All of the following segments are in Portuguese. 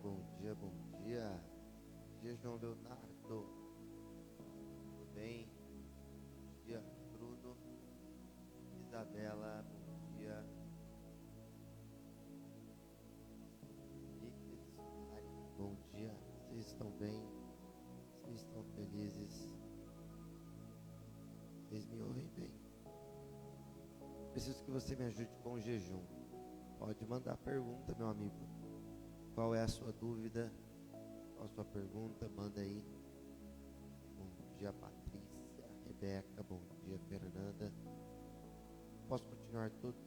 bom dia, bom dia. Bom dia, João Leonardo. Tudo bem? Bom dia, Bruno. Isabela, bom dia. Bom dia. Vocês estão bem? Vocês estão felizes? Vocês me ouvem bem? Preciso que você me ajude com o jejum. Pode mandar pergunta, meu amigo. Qual é a sua dúvida? Qual a sua pergunta? Manda aí. Bom dia, Patrícia, Rebeca. Bom dia, Fernanda. Posso continuar todos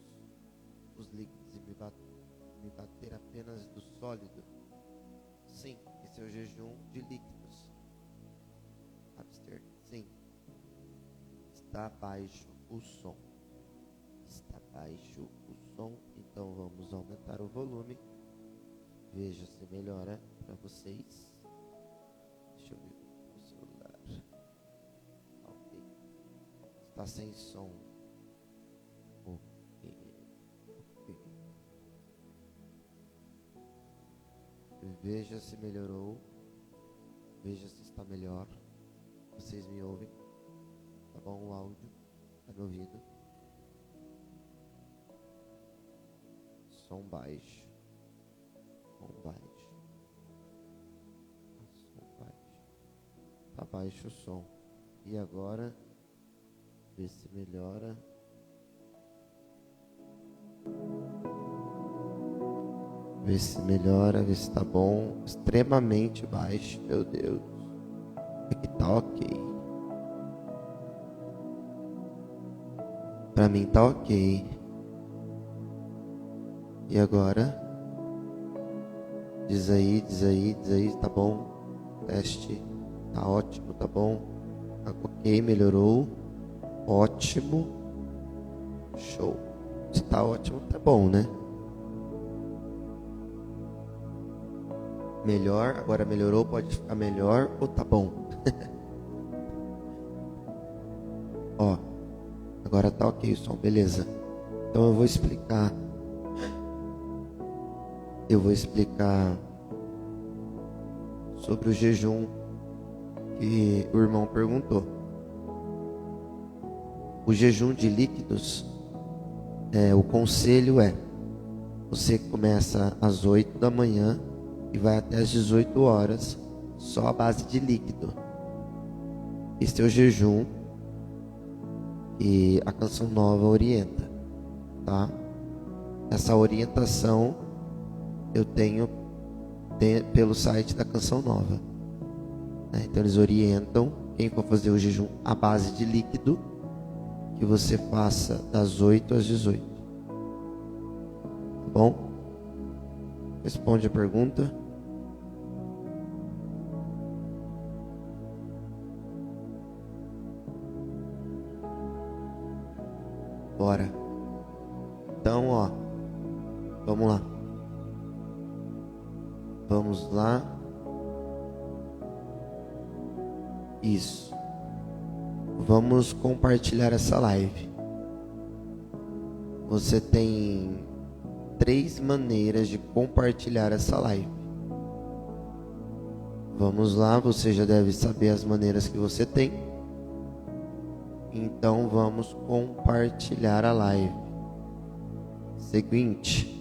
os líquidos e me bater apenas do sólido? Sim, esse é o jejum de líquidos. Abster, sim. Está baixo o som. Está baixo o som, então vamos aumentar o volume. Veja se melhora para vocês. Deixa eu ver o celular. Ok. Está sem som. Ok. Veja se melhorou. Veja se está melhor. Vocês me ouvem? Tá bom o áudio? Tá me ouvindo? Som baixo. Som baixo. Som baixo. Tá baixo o som. E agora? Vê se melhora. Vê se melhora, vê se tá bom. Extremamente baixo, meu Deus. Aqui tá ok. Pra mim tá ok. E agora? Diz aí, tá bom? Teste, tá ótimo, tá bom? Ok, melhorou. Ótimo. Show. Se tá ótimo, tá bom, né? Melhor, agora melhorou, pode ficar melhor ou tá bom? Ó, agora tá ok o som, beleza. Então eu vou explicar sobre o jejum que o irmão perguntou. O jejum de líquidos, o conselho é: você começa às 8 da manhã e vai até às 18 horas, só à base de líquido. Esse é o jejum que a Canção Nova orienta, tá? Essa orientação eu tenho pelo site da Canção Nova, né? Então eles orientam quem for fazer o jejum à base de líquido, que você faça das 8 às 18. Tá bom? Responde a pergunta. Bora. Então, ó, vamos lá. Vamos lá. Isso. Vamos compartilhar essa live. Você tem 3 maneiras de compartilhar essa live. Vamos lá, você já deve saber as maneiras que você tem. Então vamos compartilhar a live. Seguinte.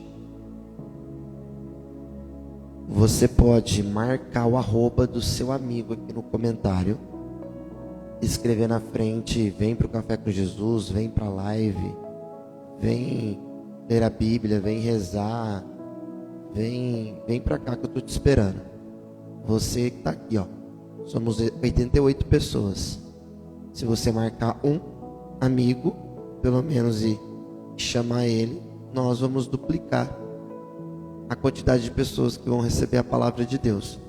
Você pode marcar o arroba do seu amigo aqui no comentário, escrever na frente: vem para o Café com Jesus, vem para a live, vem ler a Bíblia, vem rezar, vem para cá que eu estou te esperando. Você que está aqui, ó, somos 88 pessoas. Se você marcar um amigo, pelo menos, e chamar ele, nós vamos duplicar a quantidade de pessoas que vão receber a palavra de Deus.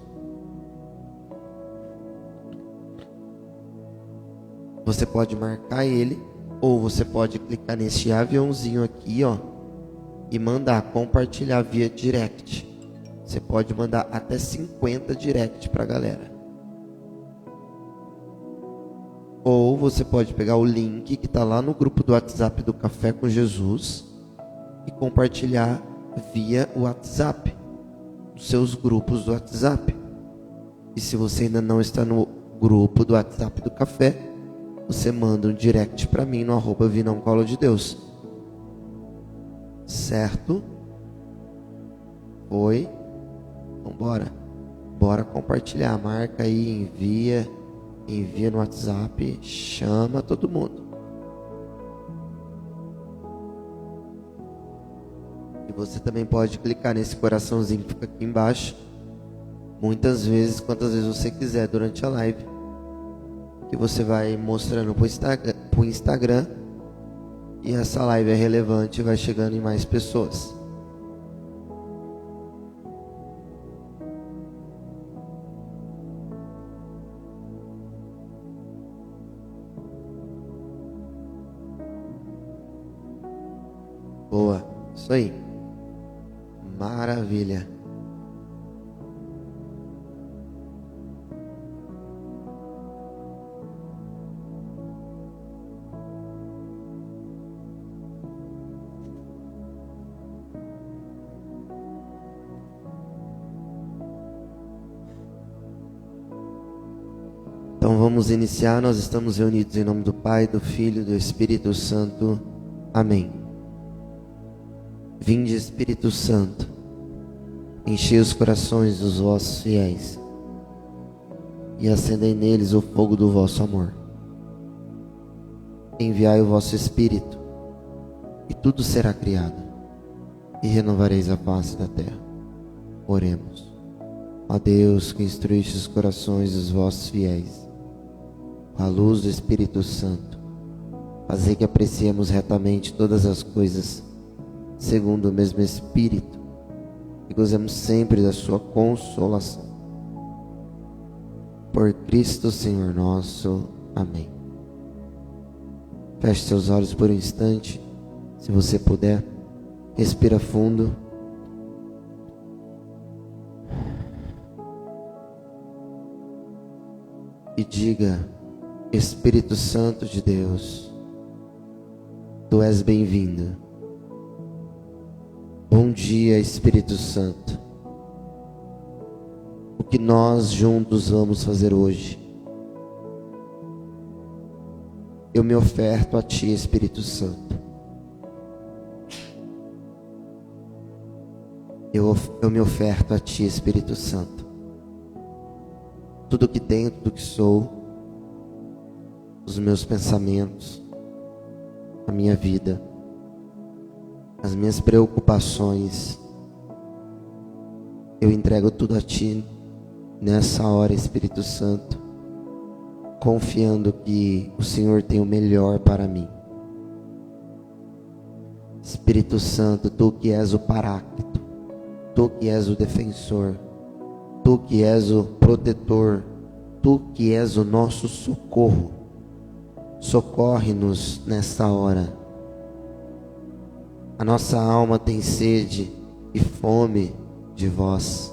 Você pode marcar ele, ou você pode clicar nesse aviãozinho aqui, ó, e mandar compartilhar via direct. Você pode mandar até 50 direct pra galera. Ou você pode pegar o link que está lá no grupo do WhatsApp do Café com Jesus e compartilhar via WhatsApp os seus grupos do WhatsApp. E se você ainda não está no grupo do WhatsApp do café, você manda um direct para mim no @vinãocolodedeus. Certo? Foi? Então bora compartilhar. Marca aí, envia no WhatsApp, chama todo mundo. E você também pode clicar nesse coraçãozinho que fica aqui embaixo, muitas vezes, quantas vezes você quiser durante a live, que você vai mostrando pro Instagram, e essa live é relevante e vai chegando em mais pessoas. Boa, isso aí. Maravilha. Então vamos iniciar. Nós estamos reunidos em nome do Pai, do Filho e do Espírito Santo. Amém. Vinde, Espírito Santo, enchei os corações dos vossos fiéis e acendei neles o fogo do vosso amor. Enviai o vosso Espírito e tudo será criado e renovareis a face da terra. Oremos. Ó Deus, que instruíste os corações dos vossos fiéis com a luz do Espírito Santo, fazei que apreciemos retamente todas as coisas segundo o mesmo Espírito e gozemos sempre da sua consolação. Por Cristo Senhor nosso. Amém. Feche seus olhos por um instante, se você puder. Respira fundo. E diga: Espírito Santo de Deus, Tu és bem-vindo. Bom dia, Espírito Santo. O que nós juntos vamos fazer hoje? Eu me oferto a Ti, Espírito Santo. Eu me oferto a Ti, Espírito Santo. Tudo que tenho, tudo que sou, os meus pensamentos, a minha vida, as minhas preocupações, eu entrego tudo a Ti nessa hora, Espírito Santo, confiando que o Senhor tem o melhor para mim. Espírito Santo, Tu que és o Paráclito, Tu que és o defensor, Tu que és o protetor, Tu que és o nosso socorro, socorre-nos nessa hora. A nossa alma tem sede e fome de Vós,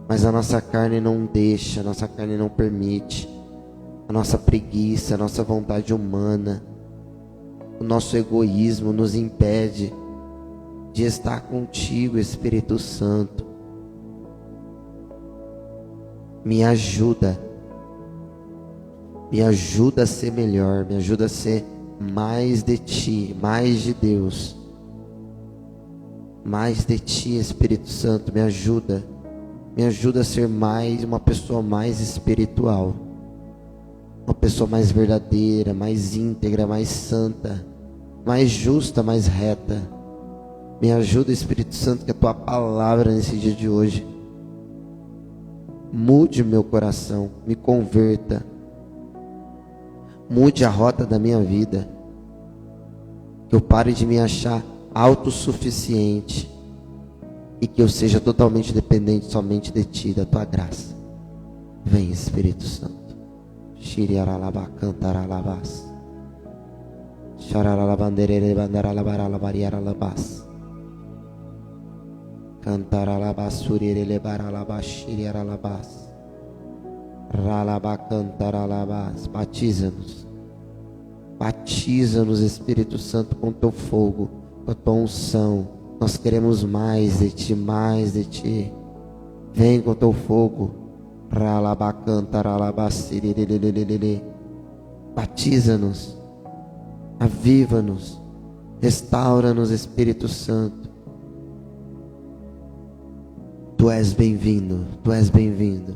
mas a nossa carne não deixa, a nossa carne não permite, a nossa preguiça, a nossa vontade humana, o nosso egoísmo nos impede de estar contigo, Espírito Santo. Me ajuda a ser melhor, me ajuda a ser mais de Ti, mais de Deus. Mais de Ti, Espírito Santo, me ajuda a ser uma pessoa mais espiritual, uma pessoa mais verdadeira, mais íntegra, mais santa, mais justa, mais reta. Me ajuda, Espírito Santo, que a Tua palavra nesse dia de hoje mude meu coração, me converta, mude a rota da minha vida, que eu pare de me achar autossuficiente e que eu seja totalmente dependente somente de Ti, da Tua graça. Vem, Espírito Santo. Shiriaralaba cantaralabas. Sharalabanderere bandaralabaralabariaralabas. Cantaralabas surirelebaralabas shiriaralabas. Ralaba cantaralabas. Batiza-nos. Batiza-nos, Espírito Santo, com Teu fogo, com a Tua unção. Nós queremos mais de Ti, mais de Ti. Vem com teu fogo. Batiza-nos, aviva-nos, restaura-nos, Espírito Santo. Tu és bem-vindo, tu és bem-vindo.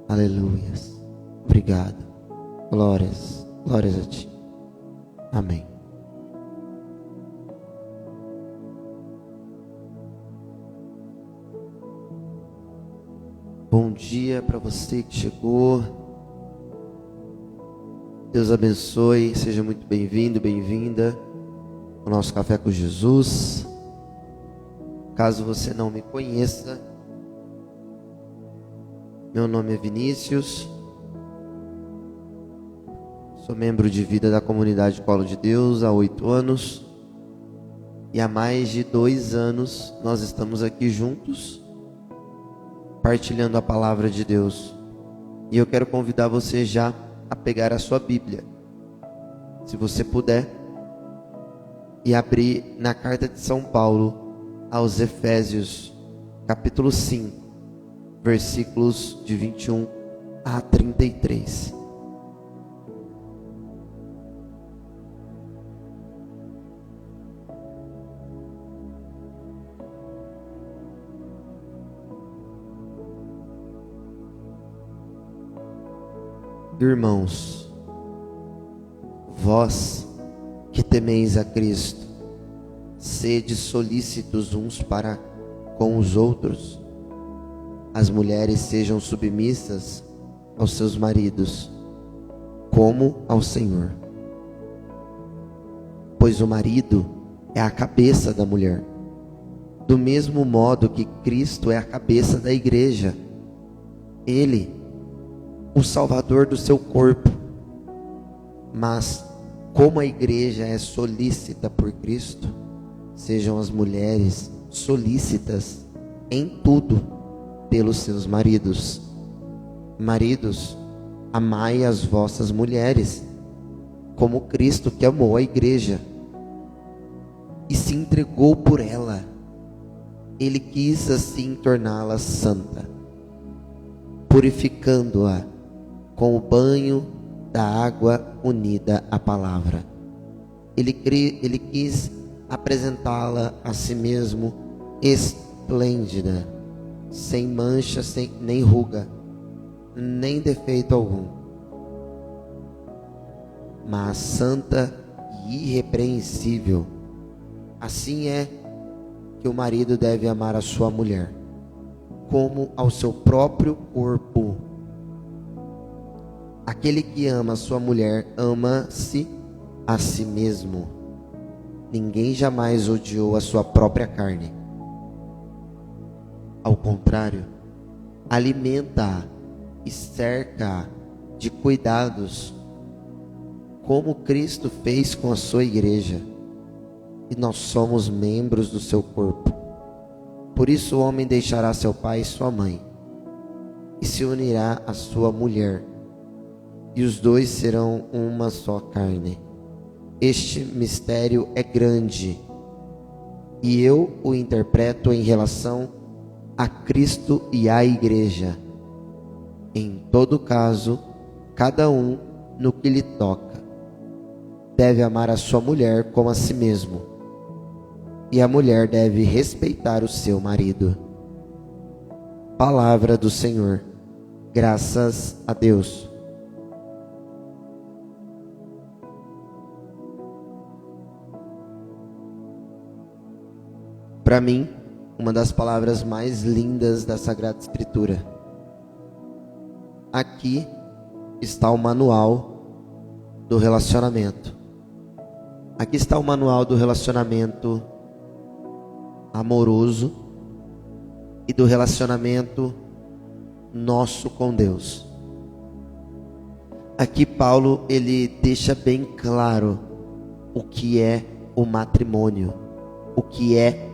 Aleluias. Obrigado. Glórias, glórias a ti. Amém. Bom dia para você que chegou. Deus abençoe, seja muito bem-vindo, bem-vinda ao nosso Café com Jesus. Caso você não me conheça, meu nome é Vinícius, sou membro de vida da comunidade Colo de Deus há 8 anos e há mais de 2 anos nós estamos aqui juntos, partilhando a palavra de Deus. E eu quero convidar você já a pegar a sua Bíblia, se você puder, e abrir na carta de São Paulo aos Efésios, capítulo 5, versículos de 21 a 33. Irmãos, vós que temeis a Cristo, sede solícitos uns para com os outros. As mulheres sejam submissas aos seus maridos, como ao Senhor. Pois o marido é a cabeça da mulher, do mesmo modo que Cristo é a cabeça da igreja. Ele, o Salvador do seu corpo. Mas, como a igreja é solícita por Cristo, sejam as mulheres solícitas em tudo pelos seus maridos. Maridos, amai as vossas mulheres, como Cristo que amou a igreja e se entregou por ela. Ele quis assim torná-la santa, purificando-a com o banho da água unida à palavra. Ele quis apresentá-la a si mesmo esplêndida, sem mancha, nem ruga, nem defeito algum, mas santa e irrepreensível. Assim é que o marido deve amar a sua mulher, como ao seu próprio corpo. Aquele que ama a sua mulher, ama-se a si mesmo. Ninguém jamais odiou a sua própria carne. Ao contrário, alimenta-a e cerca-a de cuidados, como Cristo fez com a sua igreja, e nós somos membros do seu corpo. Por isso o homem deixará seu pai e sua mãe, e se unirá à sua mulher, e os dois serão uma só carne. Este mistério é grande, e eu o interpreto em relação a Cristo e à igreja. Em todo caso, cada um no que lhe toca deve amar a sua mulher como a si mesmo, e a mulher deve respeitar o seu marido. Palavra do Senhor. Graças a Deus. Para mim, uma das palavras mais lindas da Sagrada Escritura. Aqui está o manual do relacionamento. Aqui está o manual do relacionamento amoroso e do relacionamento nosso com Deus. Aqui Paulo, ele deixa bem claro o que é o matrimônio, o que é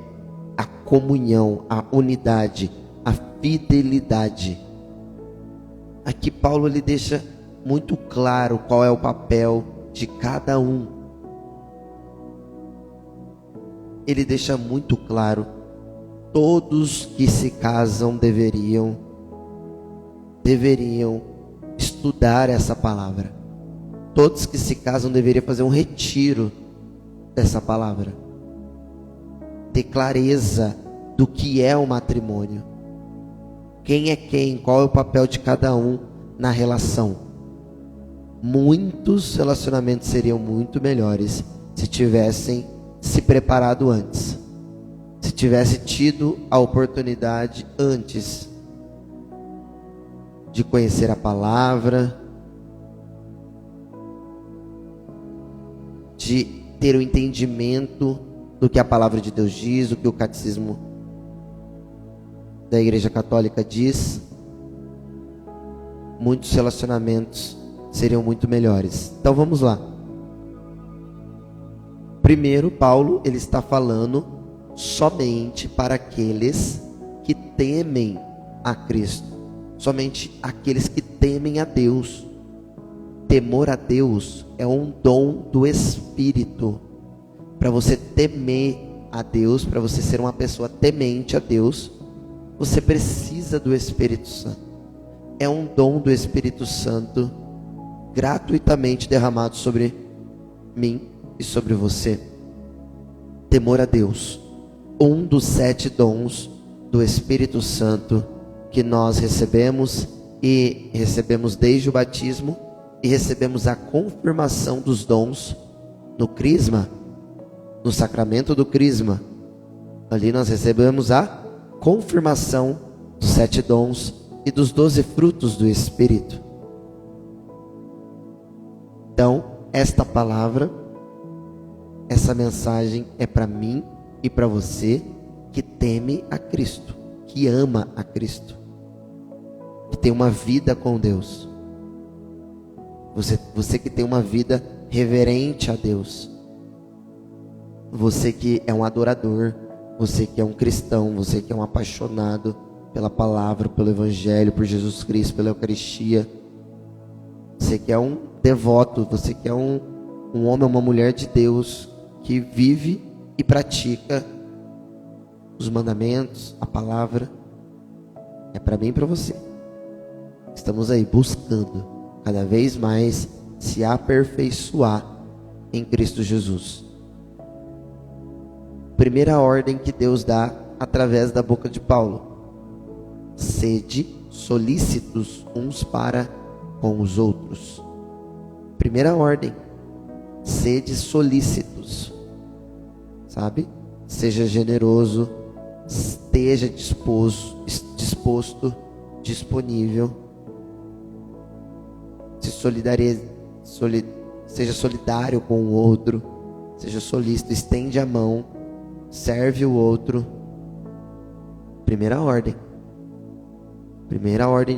a comunhão, a unidade, a fidelidade. Aqui Paulo, ele deixa muito claro qual é o papel de cada um. Ele deixa muito claro todos que se casam deveriam estudar essa palavra. Todos que se casam deveriam fazer um retiro dessa palavra. Ter clareza do que é o matrimônio. Quem é quem, qual é o papel de cada um na relação. Muitos relacionamentos seriam muito melhores se tivessem se preparado antes. Se tivesse tido a oportunidade antes de conhecer a palavra, de ter o entendimento do que a palavra de Deus diz, do que o catecismo da Igreja Católica diz, muitos relacionamentos seriam muito melhores. Então vamos lá. Primeiro, Paulo, ele está falando somente para aqueles que temem a Cristo. Somente aqueles que temem a Deus. Temor a Deus é um dom do Espírito. Para você temer a Deus, para você ser uma pessoa temente a Deus, você precisa do Espírito Santo. É um dom do Espírito Santo gratuitamente derramado sobre mim e sobre você. Temor a Deus, um dos 7 dons do Espírito Santo que nós recebemos, e recebemos desde o batismo, e recebemos a confirmação dos dons no crisma, no sacramento do crisma. Ali nós recebemos a confirmação dos 7 dons e dos 12 frutos do Espírito. Então, esta palavra, essa mensagem é para mim e para você que teme a Cristo, que ama a Cristo, que tem uma vida com Deus. Você que tem uma vida reverente a Deus. Você que é um adorador, você que é um cristão, você que é um apaixonado pela palavra, pelo Evangelho, por Jesus Cristo, pela Eucaristia. Você que é um devoto, você que é um homem, uma mulher de Deus, que vive e pratica os mandamentos, a palavra. É para mim e para você. Estamos aí buscando cada vez mais se aperfeiçoar em Cristo Jesus. Primeira ordem que Deus dá através da boca de Paulo: sede solícitos uns para com os outros. Primeira ordem: sede solícitos. Sabe? Seja generoso, esteja disposto, disponível. Seja solidário com o outro, seja solícito, estende a mão, serve o outro. Primeira ordem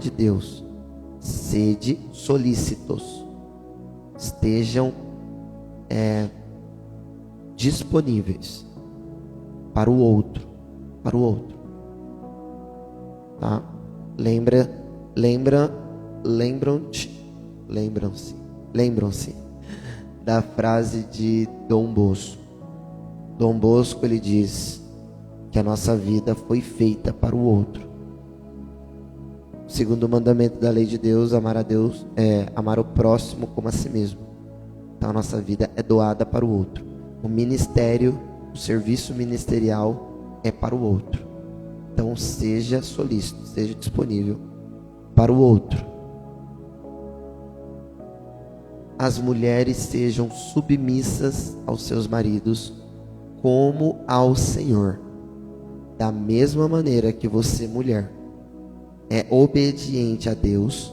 de Deus: sede solícitos, estejam disponíveis para o outro, tá? Lembram-se da frase de Dom Bosco. Dom Bosco, ele diz que a nossa vida foi feita para o outro. O segundo mandamento da lei de Deus, amar a Deus, é amar o próximo como a si mesmo. Então a nossa vida é doada para o outro. O ministério, o serviço ministerial é para o outro. Então seja solícito, seja disponível para o outro. As mulheres sejam submissas aos seus maridos como ao Senhor. Da mesma maneira que você, mulher, é obediente a Deus,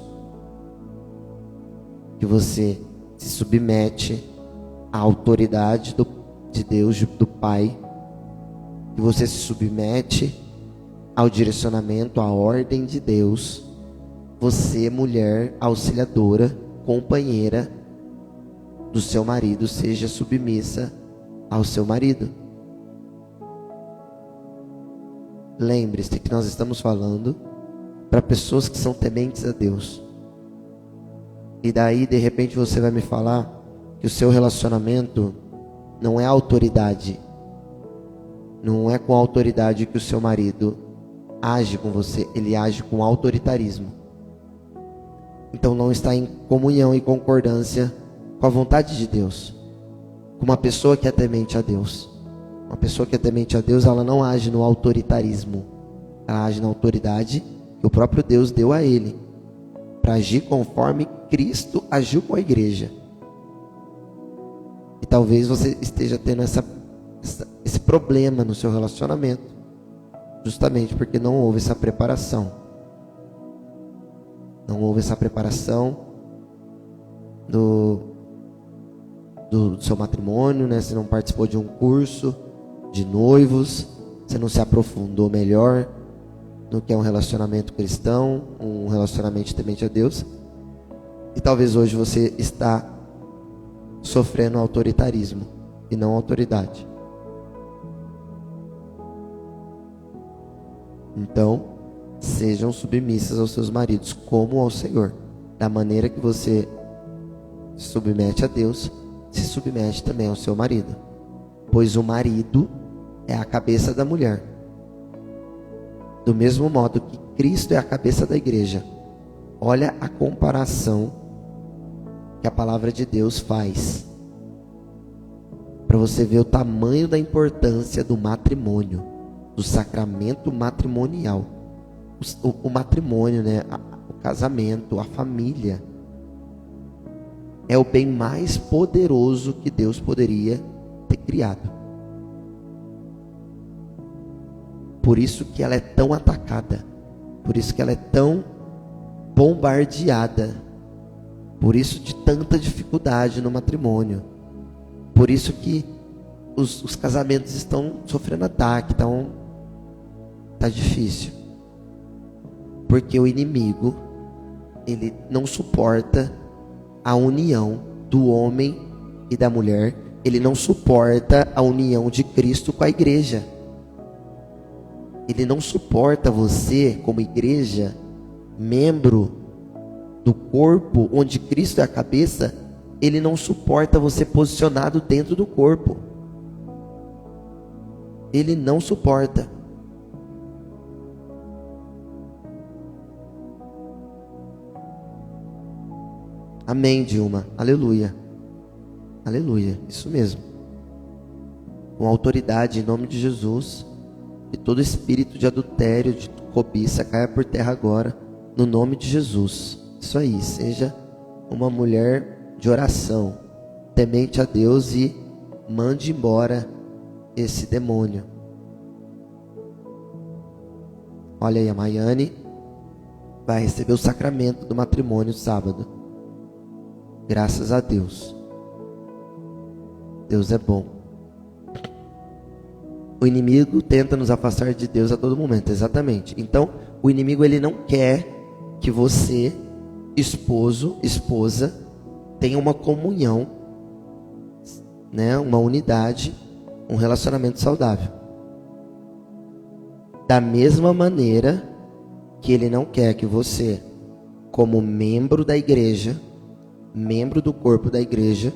que você se submete à autoridade de Deus, do Pai, que você se submete ao direcionamento, à ordem de Deus. Você, mulher auxiliadora, companheira do seu marido, seja submissa ao seu marido. Lembre-se que nós estamos falando para pessoas que são tementes a Deus. E daí, de repente, você vai me falar que o seu relacionamento não é autoridade. Não é com a autoridade que o seu marido age com você, ele age com autoritarismo. Então não está em comunhão e concordância com a vontade de Deus. Com uma pessoa que é temente a Deus. Uma pessoa que é temente a Deus, ela não age no autoritarismo. Ela age na autoridade que o próprio Deus deu a ele, para agir conforme Cristo agiu com a igreja. E talvez você esteja tendo esse problema no seu relacionamento, justamente porque não houve essa preparação. Não houve essa preparação do seu matrimônio, né? Você não participou de um curso de noivos, você não se aprofundou melhor no que é um relacionamento cristão, um relacionamento temente a Deus. E talvez hoje você está sofrendo autoritarismo e não autoridade. Então, sejam submissas aos seus maridos como ao Senhor. Da maneira que você se submete a Deus, se submete também ao seu marido. Pois o marido é a cabeça da mulher. Do mesmo modo que Cristo é a cabeça da igreja. Olha a comparação que a palavra de Deus faz, para você ver o tamanho da importância do matrimônio, do sacramento matrimonial. O matrimônio, né? O casamento, a família, é o bem mais poderoso que Deus poderia ter criado. Por isso que ela é tão atacada, por isso que ela é tão bombardeada, por isso de tanta dificuldade no matrimônio, por isso que os casamentos estão sofrendo ataque, tá difícil, porque o inimigo, ele não suporta a união do homem e da mulher, ele não suporta a união de Cristo com a igreja. Ele não suporta você como igreja, membro do corpo onde Cristo é a cabeça. Ele não suporta você posicionado dentro do corpo. Ele não suporta. Amém, Dilma. Aleluia. Aleluia. Isso mesmo. Com autoridade em nome de Jesus. Que todo espírito de adultério, de cobiça caia por terra agora, no nome de Jesus. Isso aí, seja uma mulher de oração, temente a Deus, e mande embora esse demônio. Olha aí, a Maiane vai receber o sacramento do matrimônio sábado. Graças a Deus. Deus é bom. O inimigo tenta nos afastar de Deus a todo momento, exatamente. Então, o inimigo, ele não quer que você, esposo, esposa, tenha uma comunhão, né, uma unidade, um relacionamento saudável. Da mesma maneira que ele não quer que você, como membro da igreja, membro do corpo da igreja,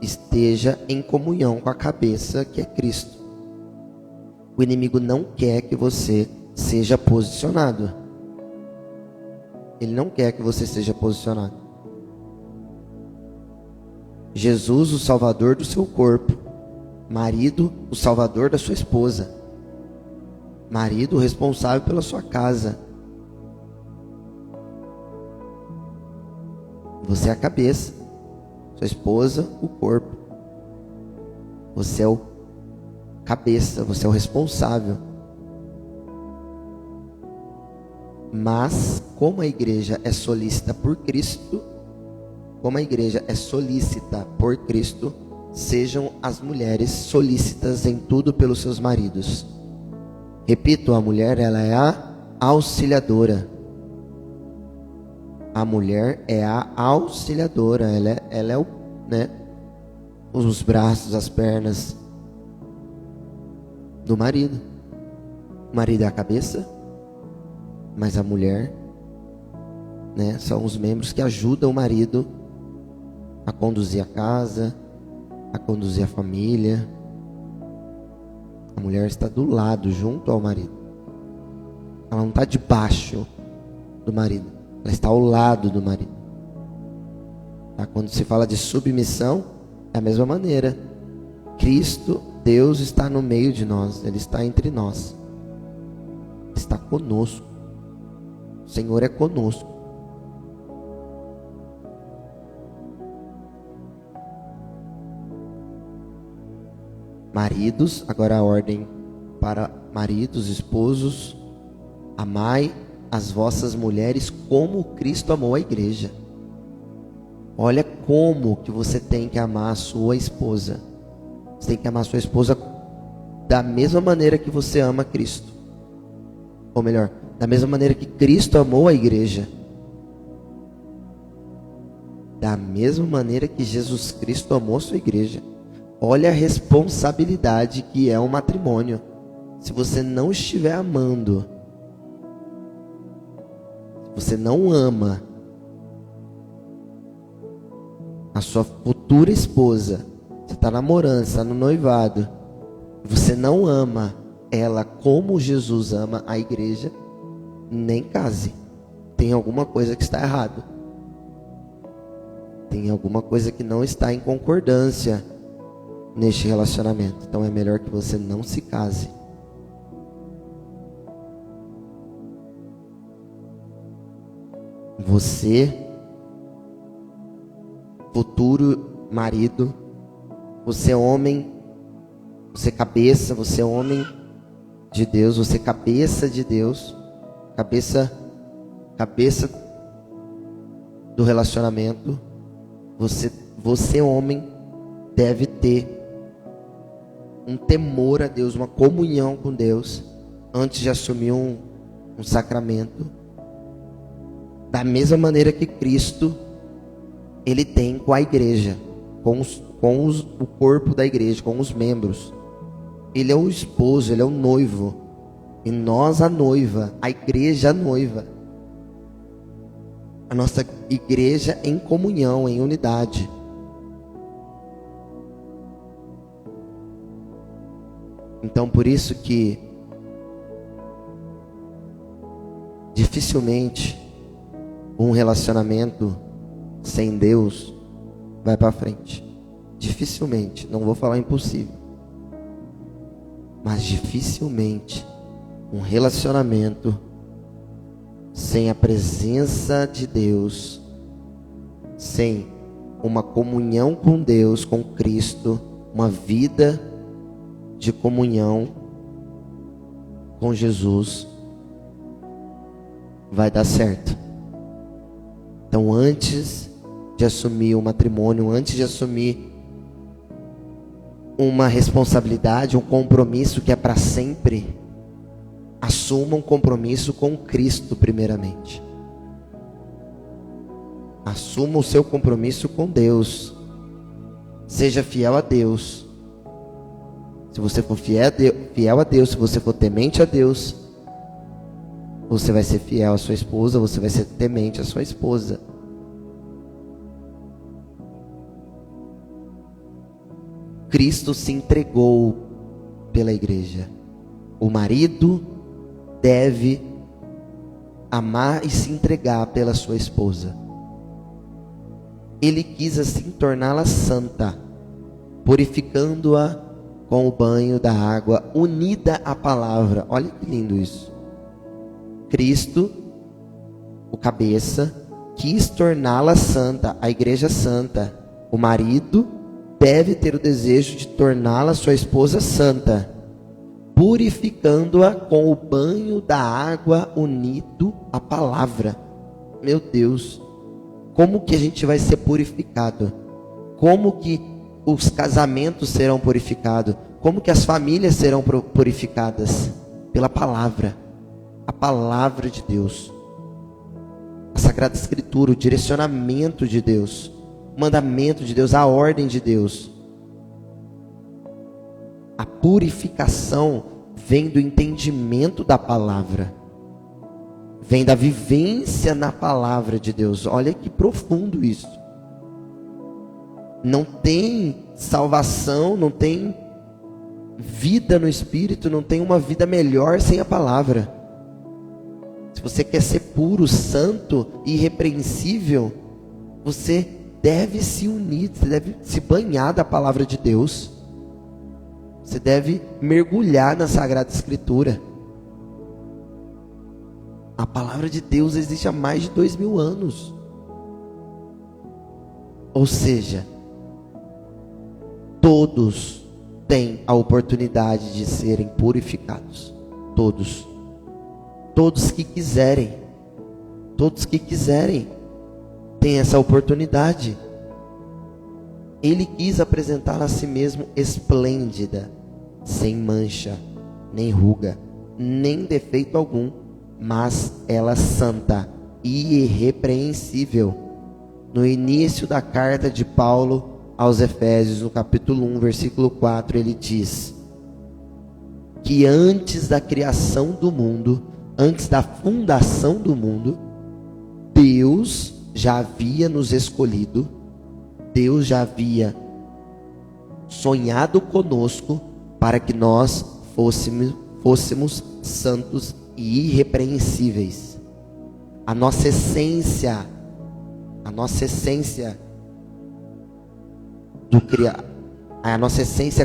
esteja em comunhão com a cabeça que é Cristo. O inimigo não quer que você seja posicionado. Ele não quer que você seja posicionado. Jesus, o salvador do seu corpo. Marido, o salvador da sua esposa. Marido, o responsável pela sua casa. Você é a cabeça. Sua esposa, o corpo. Você é o cabeça, você é o responsável. Mas, como a igreja é solícita por Cristo, sejam as mulheres solícitas em tudo pelos seus maridos. Repito, a mulher, ela é a auxiliadora. A mulher é a auxiliadora, ela é o, né, os braços, as pernas do marido. O marido é a cabeça, mas a mulher, né, são os membros que ajudam o marido a conduzir a casa, a conduzir a família, A mulher está do lado, junto ao marido. Ela não está debaixo do marido. Ela está ao lado do marido. Tá? Quando se fala de submissão, é a mesma maneira. Cristo, Deus está no meio de nós. Ele está entre nós. Está conosco. O Senhor é conosco. Maridos, agora a ordem para maridos, esposos: amai as vossas mulheres como Cristo amou a igreja. Olha como que você tem que amar a sua esposa. Você tem que amar a sua esposa da mesma maneira que você ama Cristo. Ou melhor, da mesma maneira que Cristo amou a igreja. Da mesma maneira que Jesus Cristo amou a sua igreja. Olha a responsabilidade que é um matrimônio. Se você não estiver amando, se você não ama a sua futura esposa, você está namorando, você está no noivado, você não ama ela como Jesus ama a igreja, nem case. Tem alguma coisa que está errado. Tem alguma coisa que não está em concordância neste relacionamento. Então é melhor que você não se case. Você, futuro marido, você homem, você cabeça, você homem de Deus, você cabeça de Deus, cabeça do relacionamento. Você homem deve ter um temor a Deus, uma comunhão com Deus antes de assumir um sacramento, da mesma maneira que Cristo ele tem com a igreja, o corpo da igreja, com os membros. Ele é o esposo, ele é o noivo, e nós a noiva, a igreja a noiva. A nossa igreja em comunhão, em unidade. Então por isso que dificilmente um relacionamento sem Deus vai para frente. Dificilmente, não vou falar impossível, mas dificilmente um relacionamento sem a presença de Deus, sem uma comunhão com Deus, com Cristo, uma vida de comunhão com Jesus, vai dar certo. Então, antes de assumir o matrimônio, antes de assumir uma responsabilidade, um compromisso que é para sempre, assuma um compromisso com Cristo primeiramente. Assuma o seu compromisso com Deus. Seja fiel a Deus. Se você for fiel a Deus, se você for temente a Deus, você vai ser fiel à sua esposa, você vai ser temente à sua esposa. Cristo se entregou pela igreja. O marido deve amar e se entregar pela sua esposa. Ele quis assim torná-la santa, purificando-a com o banho da água, unida à palavra. Olha que lindo isso. Cristo, o cabeça, quis torná-la santa, a igreja santa. O marido deve ter o desejo de torná-la sua esposa santa, purificando-a com o banho da água unido à palavra. Meu Deus, como que a gente vai ser purificado? Como que os casamentos serão purificados? Como que as famílias serão purificadas? Pela palavra. A palavra de Deus, a Sagrada Escritura, o direcionamento de Deus, o mandamento de Deus, a ordem de Deus. A purificação vem do entendimento da palavra, vem da vivência na palavra de Deus. Olha que profundo isso. Não tem salvação, não tem vida no Espírito, não tem uma vida melhor sem a palavra. Se você quer ser puro, santo e irrepreensível, você deve se unir, você deve se banhar da palavra de Deus. Você deve mergulhar na Sagrada Escritura. A palavra de Deus existe há mais de 2000 anos. Ou seja, todos têm a oportunidade de serem purificados. Todos. Todos que quiserem. Todos que quiserem têm essa oportunidade. Ele quis apresentá-la a si mesmo esplêndida, sem mancha, nem ruga, nem defeito algum, mas ela santa e irrepreensível. No início da carta de Paulo aos Efésios, no capítulo 1, versículo 4, ele diz que antes da criação do mundo, antes da fundação do mundo, Deus já havia nos escolhido, Deus já havia sonhado conosco para que nós fôssemos santos e irrepreensíveis. A nossa essência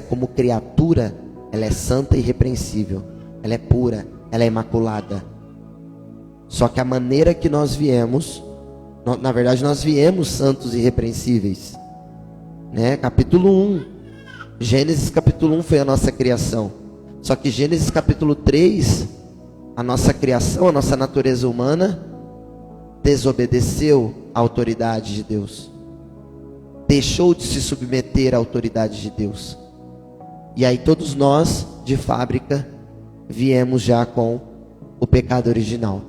como criatura, ela é santa e irrepreensível, ela é pura, ela é imaculada. Só que a maneira que nós viemos, na verdade nós viemos santos e irrepreensíveis, né? Capítulo 1, Gênesis capítulo 1 foi a nossa criação. Só que Gênesis capítulo 3, a nossa criação, a nossa natureza humana desobedeceu a autoridade de Deus, deixou de se submeter à autoridade de Deus. E aí todos nós, de fábrica, viemos já com o pecado original.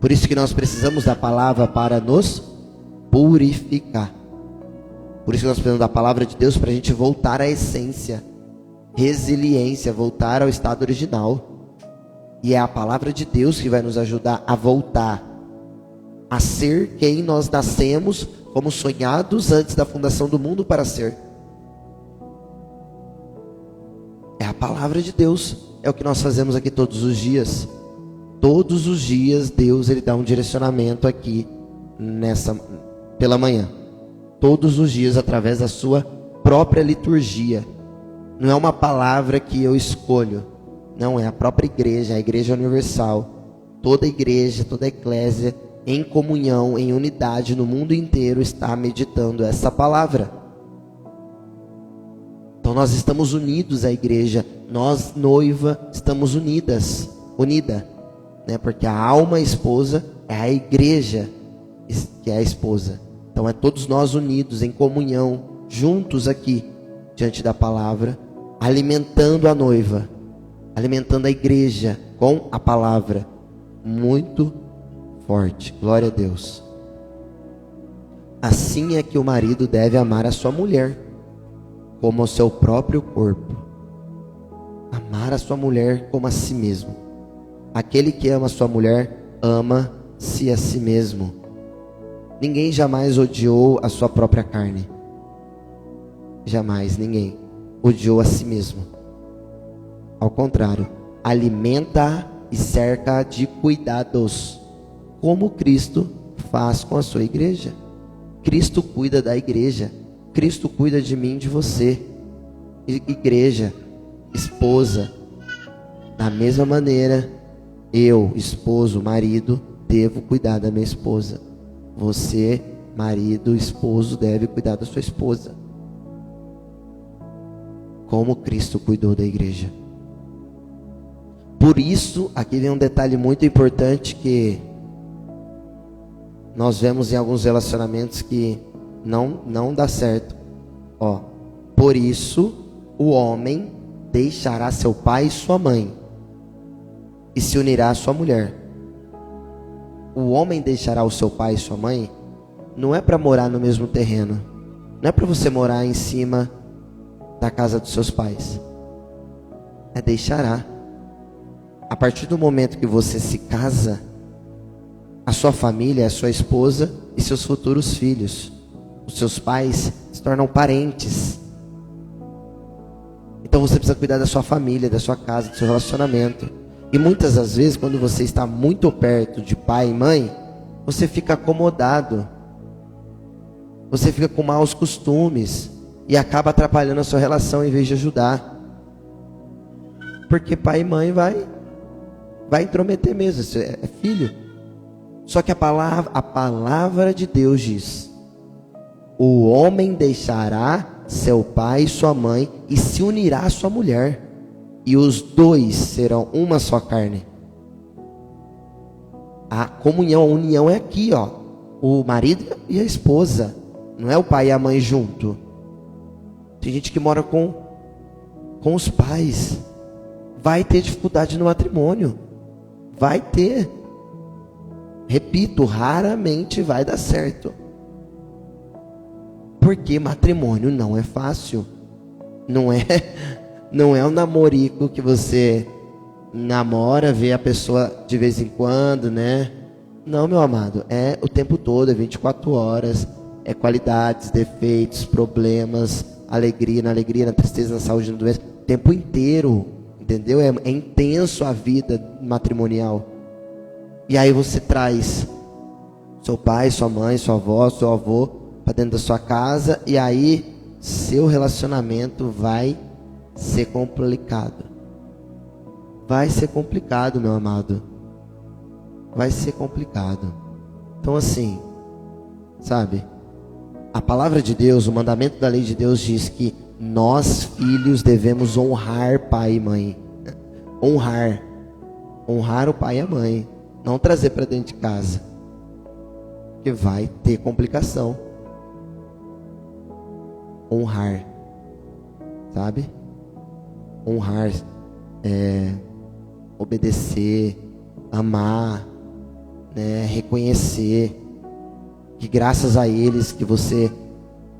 Por isso que nós precisamos da palavra para nos purificar. Por isso que nós precisamos da palavra de Deus para a gente voltar à essência, resiliência, voltar ao estado original. E é a palavra de Deus que vai nos ajudar a voltar a ser quem nós nascemos, como sonhados antes da fundação do mundo para ser. É a palavra de Deus, é o que nós fazemos aqui todos os dias. Todos os dias Deus ele dá um direcionamento aqui pela manhã. Todos os dias através da sua própria liturgia. Não é uma palavra que eu escolho. Não, é a própria igreja, a igreja universal. Toda igreja, toda eclésia, em comunhão, em unidade, no mundo inteiro, está meditando essa palavra. Então nós estamos unidos à igreja, nós noiva estamos unida, né? Porque a alma esposa é a igreja que é a esposa. Então é todos nós unidos em comunhão, juntos aqui, diante da palavra, alimentando a noiva, alimentando a igreja com a palavra. Muito forte, glória a Deus. Assim é que o marido deve amar a sua mulher como ao seu próprio corpo. Amar a sua mulher como a si mesmo. Aquele que ama a sua mulher, ama-se a si mesmo. Ninguém jamais odiou a sua própria carne. Jamais, ninguém odiou a si mesmo. Ao contrário, alimenta e cerca de cuidados, como Cristo faz com a sua igreja. Cristo cuida da igreja. Cristo cuida de mim, de você. Igreja, esposa, da mesma maneira, eu, esposo, marido, devo cuidar da minha esposa. Você, marido, esposo, deve cuidar da sua esposa. Como Cristo cuidou da igreja. Por isso, aqui vem um detalhe muito importante que nós vemos em alguns relacionamentos que não dá certo. Por isso, o homem deixará seu pai e sua mãe e se unirá à sua mulher. O homem deixará o seu pai e sua mãe, não é para morar no mesmo terreno, não é para você morar em cima da casa dos seus pais, é deixará. A partir do momento que você se casa, a sua família, a sua esposa e seus futuros filhos, os seus pais se tornam parentes. Então você precisa cuidar da sua família, da sua casa, do seu relacionamento. E muitas das vezes, quando você está muito perto de pai e mãe, você fica acomodado. Você fica com maus costumes e acaba atrapalhando a sua relação em vez de ajudar. Porque pai e mãe vai intrometer mesmo, isso é filho. Só que a palavra de Deus diz: o homem deixará seu pai e sua mãe e se unirá à sua mulher, e os dois serão uma só carne. A comunhão, a união é aqui, ó. O marido e a esposa. Não é o pai e a mãe junto. Tem gente que mora com os pais. Vai ter dificuldade no matrimônio. Vai ter. Repito, raramente vai dar certo. Porque matrimônio não é fácil. Não é um namorico que você namora, vê a pessoa de vez em quando, né? Não, meu amado, é o tempo todo, é 24 horas, é qualidades, defeitos, problemas, alegria, na tristeza, na saúde, na doença, o tempo inteiro, entendeu? É intenso a vida matrimonial. E aí você traz seu pai, sua mãe, sua avó, seu avô para dentro da sua casa, e aí seu relacionamento vai ser complicado. Vai ser complicado, meu amado. Vai ser complicado. Então assim, sabe? A palavra de Deus, o mandamento da lei de Deus diz que nós, filhos, devemos honrar pai e mãe. Honrar. Honrar o pai e a mãe. Não trazer para dentro de casa. Porque vai ter complicação. Honrar. Sabe? Honrar. Obedecer. Amar. Né? Reconhecer. Que graças a eles que você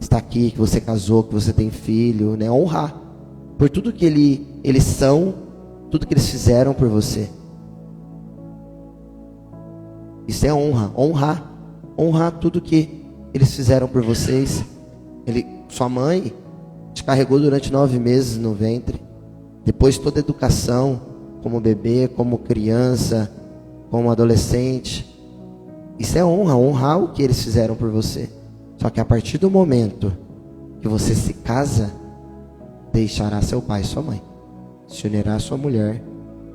está aqui, que você casou, que você tem filho, né? Honrar por tudo que eles são, tudo que eles fizeram por você. Isso é honra, honrar tudo que eles fizeram por vocês. Sua mãe te carregou durante 9 meses no ventre, depois toda a educação, como bebê, como criança, como adolescente. Isso é honrar o que eles fizeram por você. Só que a partir do momento que você se casa, deixará seu pai e sua mãe, se unirá à sua mulher,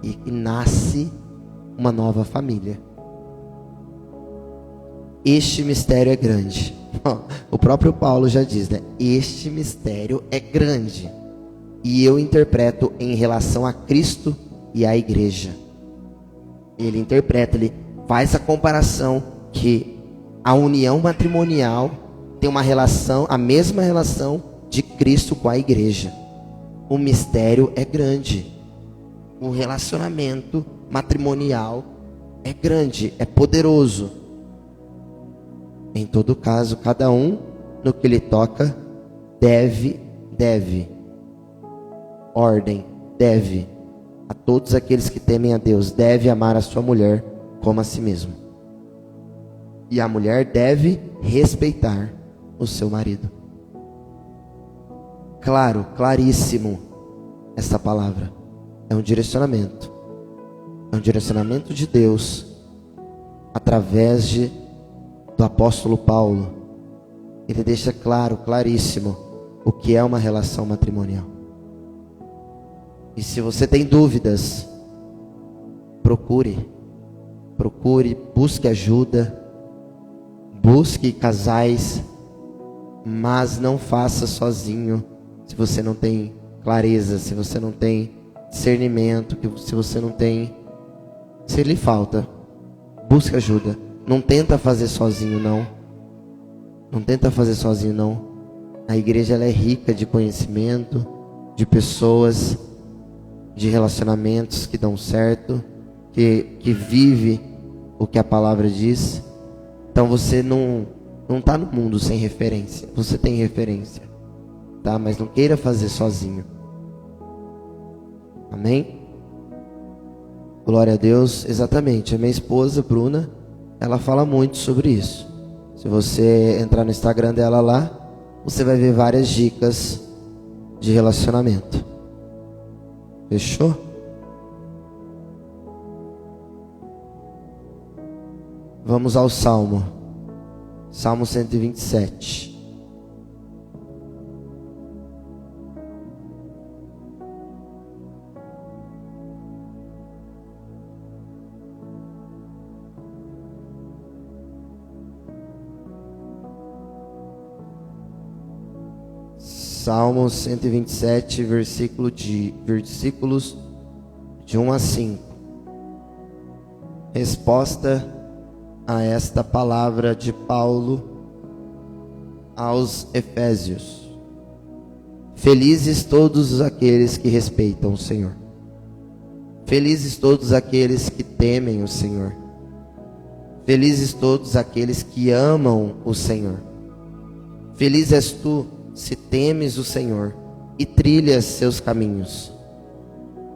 e nasce uma nova família. Este mistério é grande. O próprio Paulo já diz, né? Este mistério é grande. E eu interpreto em relação a Cristo e à igreja. Ele interpreta, ele faz a comparação que a união matrimonial tem uma relação, a mesma relação de Cristo com a igreja. O mistério é grande. O relacionamento matrimonial é grande, é poderoso. Em todo caso, cada um no que lhe toca deve. Ordem, deve. A todos aqueles que temem a Deus, deve amar a sua mulher como a si mesmo. E a mulher deve respeitar o seu marido. Claro, claríssimo essa palavra. É um direcionamento. É um direcionamento de Deus através do apóstolo Paulo. Ele deixa claro, claríssimo, o que é uma relação matrimonial. E se você tem dúvidas, procure, busque ajuda, busque casais, mas não faça sozinho, se você não tem clareza, se você não tem discernimento, se lhe falta, busque ajuda. Não tenta fazer sozinho, não. Não tenta fazer sozinho, não. A igreja, ela é rica de conhecimento, de pessoas, de relacionamentos que dão certo, que vive o que a palavra diz. Então você não está no mundo sem referência. Você tem referência, tá? Mas não queira fazer sozinho. Amém? Glória a Deus. Exatamente. A minha esposa, Bruna, ela fala muito sobre isso. Se você entrar no Instagram dela lá, você vai ver várias dicas de relacionamento. Fechou? Vamos ao Salmo 127. Salmo 127, versículos de 1 a 5. Resposta a esta palavra de Paulo aos Efésios. Felizes todos aqueles que respeitam o Senhor. Felizes todos aqueles que temem o Senhor. Felizes todos aqueles que amam o Senhor. Feliz és tu se temes o Senhor e trilhas seus caminhos.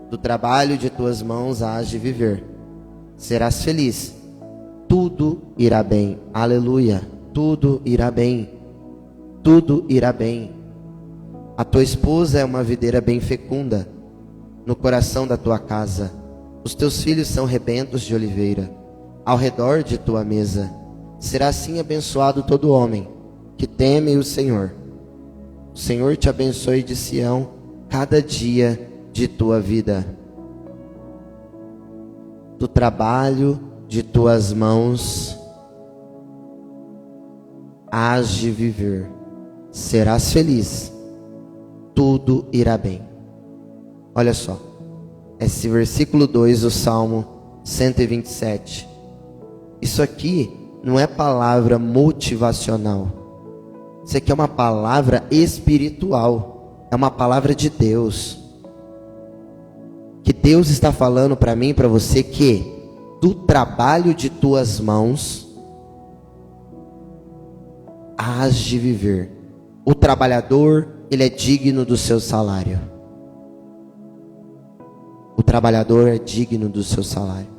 Do trabalho de tuas mãos hás de viver. Serás feliz. Tudo irá bem. Aleluia. Tudo irá bem. Tudo irá bem. A tua esposa é uma videira bem fecunda no coração da tua casa. Os teus filhos são rebentos de oliveira ao redor de tua mesa. Será assim abençoado todo homem que teme o Senhor. O Senhor te abençoe de Sião cada dia de tua vida. Do trabalho de tuas mãos hás de viver. Serás feliz. Tudo irá bem. Olha só. Esse versículo 2 do Salmo 127. Isso aqui não é palavra motivacional. Isso aqui é uma palavra espiritual. É uma palavra de Deus. Que Deus está falando para mim e para você que do trabalho de tuas mãos hás de viver. O trabalhador, ele é digno do seu salário. O trabalhador é digno do seu salário.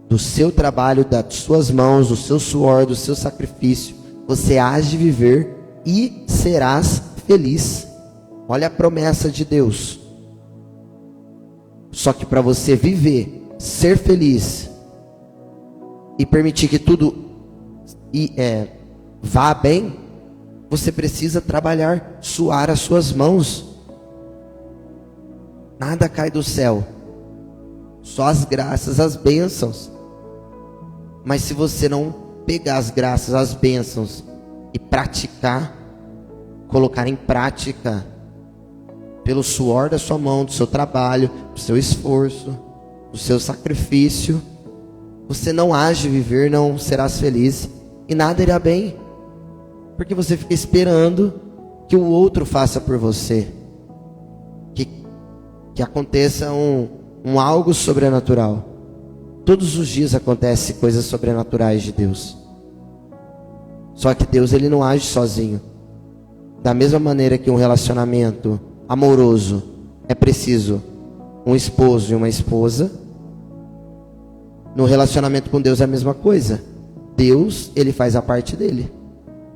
Do seu trabalho, das suas mãos, do seu suor, do seu sacrifício, você hás de viver e serás feliz. Olha a promessa de Deus. Só que para você viver, ser feliz e permitir que tudo vá bem, você precisa trabalhar, suar as suas mãos. Nada cai do céu, só as graças, as bênçãos. Mas se você não pegar as graças, as bênçãos e praticar, colocar em prática, pelo suor da sua mão, do seu trabalho, do seu esforço, do seu sacrifício, você não há de viver, não serás feliz e nada irá bem, porque você fica esperando que o outro faça por você, que aconteça um algo sobrenatural. Todos os dias acontecem coisas sobrenaturais de Deus. Só que Deus, ele não age sozinho. Da mesma maneira que um relacionamento amoroso é preciso um esposo e uma esposa, no relacionamento com Deus é a mesma coisa. Deus, ele faz a parte dele.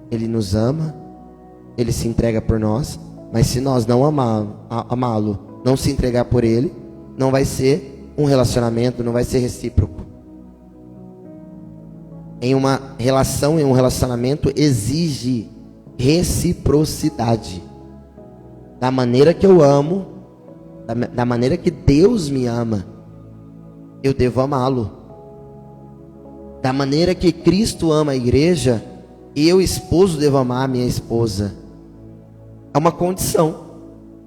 Ele nos ama, ele se entrega por nós, mas se nós não amá-lo, não se entregar por ele, não vai ser um relacionamento, não vai ser recíproco. Em uma relação, em um relacionamento, exige reciprocidade. Da maneira que eu amo, da maneira que Deus me ama, eu devo amá-lo. Da maneira que Cristo ama a igreja, eu, esposo, devo amar a minha esposa. É uma condição.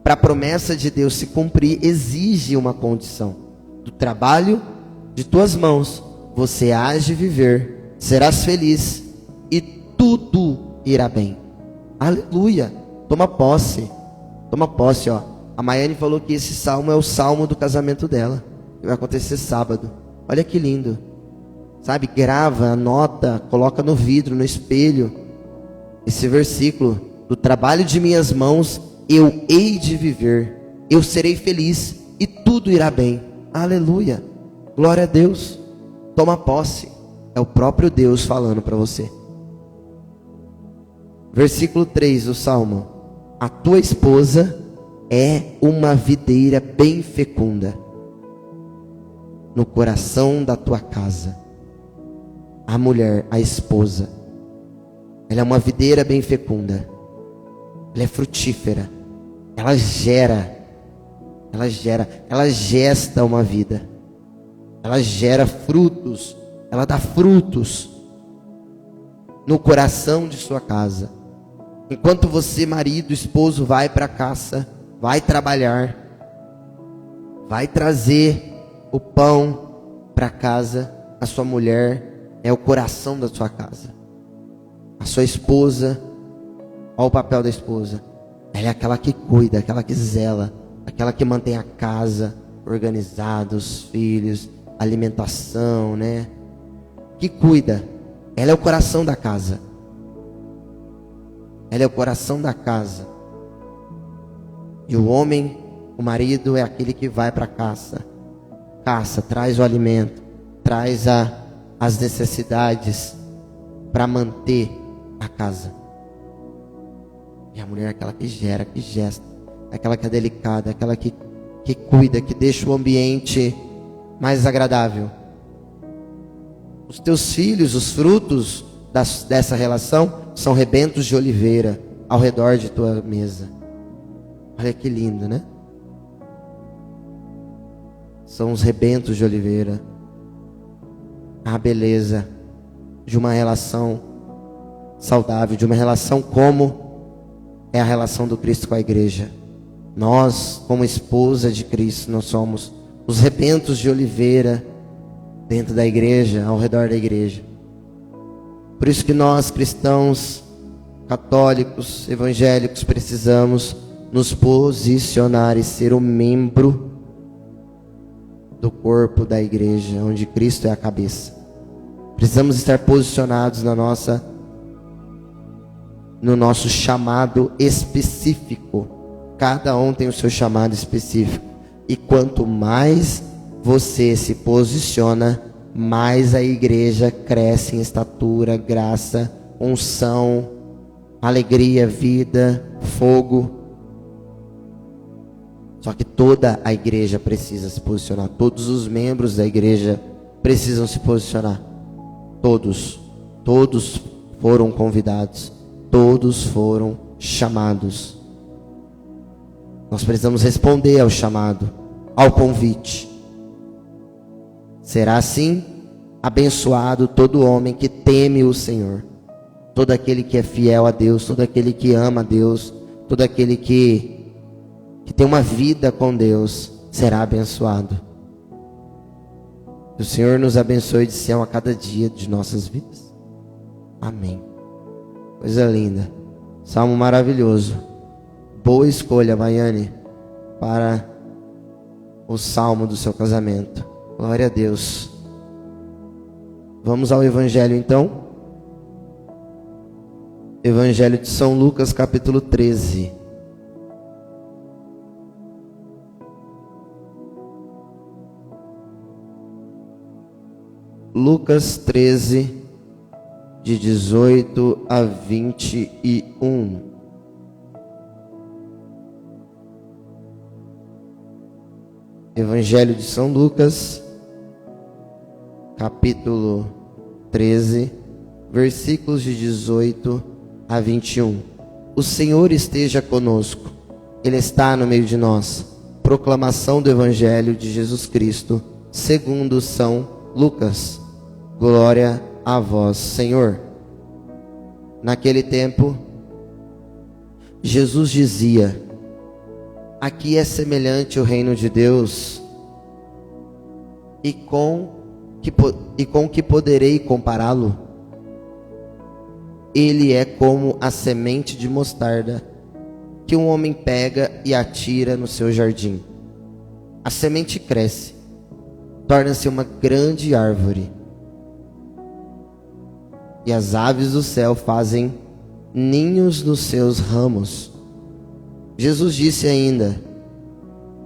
Para a promessa de Deus se cumprir, exige uma condição. Do trabalho de tuas mãos, você hás de viver, serás feliz e tudo irá bem. Aleluia. Toma posse. Toma posse, ó. A Maiane falou que esse salmo é o salmo do casamento dela, que vai acontecer sábado. Olha que lindo. Sabe, grava, anota, coloca no vidro, no espelho. Esse versículo: do trabalho de minhas mãos eu hei de viver, eu serei feliz e tudo irá bem. Aleluia. Glória a Deus. Toma posse. É o próprio Deus falando para você. Versículo 3 do Salmo: a tua esposa é uma videira bem fecunda no coração da tua casa. A mulher, a esposa, ela é uma videira bem fecunda. Ela é frutífera. Ela gesta uma vida. Ela gera frutos. Ela dá frutos no coração de sua casa. Enquanto você, marido, esposo, vai para a caça, vai trabalhar, vai trazer o pão para casa, a sua mulher é o coração da sua casa. A sua esposa, olha o papel da esposa, ela é aquela que cuida, aquela que zela, aquela que mantém a casa organizada, os filhos, alimentação, né? Que cuida. Ela é o coração da casa. Ela é o coração da casa. E o homem, o marido, é aquele que vai para a caça. Caça, traz o alimento, traz as necessidades para manter a casa. E a mulher é aquela que gera, que gesta, aquela que é delicada, aquela que cuida, que deixa o ambiente mais agradável. Os teus filhos, os frutos dessa relação são rebentos de oliveira ao redor de tua mesa. Olha que lindo, né? São os rebentos de oliveira. A beleza de uma relação saudável, de uma relação como é a relação do Cristo com a igreja. Nós, como esposa de Cristo, nós somos os rebentos de oliveira dentro da igreja, ao redor da igreja. Por isso que nós, cristãos, católicos, evangélicos, precisamos nos posicionar e ser um membro do corpo da igreja, onde Cristo é a cabeça. Precisamos estar posicionados no nosso chamado específico. Cada um tem o seu chamado específico. E quanto mais você se posiciona, mais a igreja cresce em estatura, graça, unção, alegria, vida, fogo. Só que toda a igreja precisa se posicionar. Todos os membros da igreja precisam se posicionar. Todos foram convidados. Todos foram chamados. Nós precisamos responder ao chamado, ao convite. Será assim abençoado todo homem que teme o Senhor, todo aquele que é fiel a Deus, todo aquele que ama a Deus, todo aquele que tem uma vida com Deus, será abençoado. Que o Senhor nos abençoe de céu a cada dia de nossas vidas. Amém. Coisa linda. Salmo maravilhoso. Boa escolha, Baiane, para o salmo do seu casamento. Glória a Deus. Vamos ao Evangelho então. Evangelho de São Lucas, capítulo 13. Lucas 13, de 18 a 21. Evangelho de São Lucas, capítulo 13, versículos de 18 a 21. O Senhor esteja conosco, Ele está no meio de nós. Proclamação do Evangelho de Jesus Cristo, segundo São Lucas. Glória a vós, Senhor. Naquele tempo, Jesus dizia: aqui é semelhante o reino de Deus, e com que poderei compará-lo? Ele é como a semente de mostarda, que um homem pega e atira no seu jardim. A semente cresce, torna-se uma grande árvore, e as aves do céu fazem ninhos nos seus ramos. Jesus disse ainda: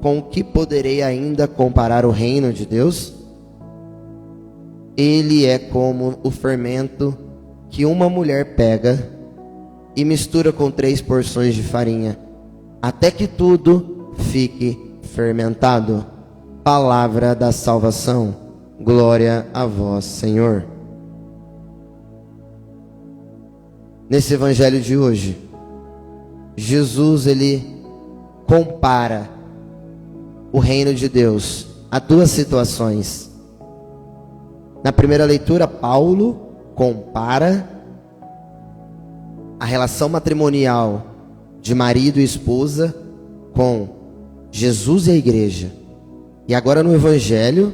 com que poderei ainda comparar o reino de Deus? Ele é como o fermento que uma mulher pega e mistura com 3 porções de farinha, até que tudo fique fermentado. Palavra da salvação. Glória a vós, Senhor. Nesse evangelho de hoje, Jesus, ele compara o reino de Deus a duas situações. Na primeira leitura, Paulo compara a relação matrimonial de marido e esposa com Jesus e a igreja. E agora no evangelho,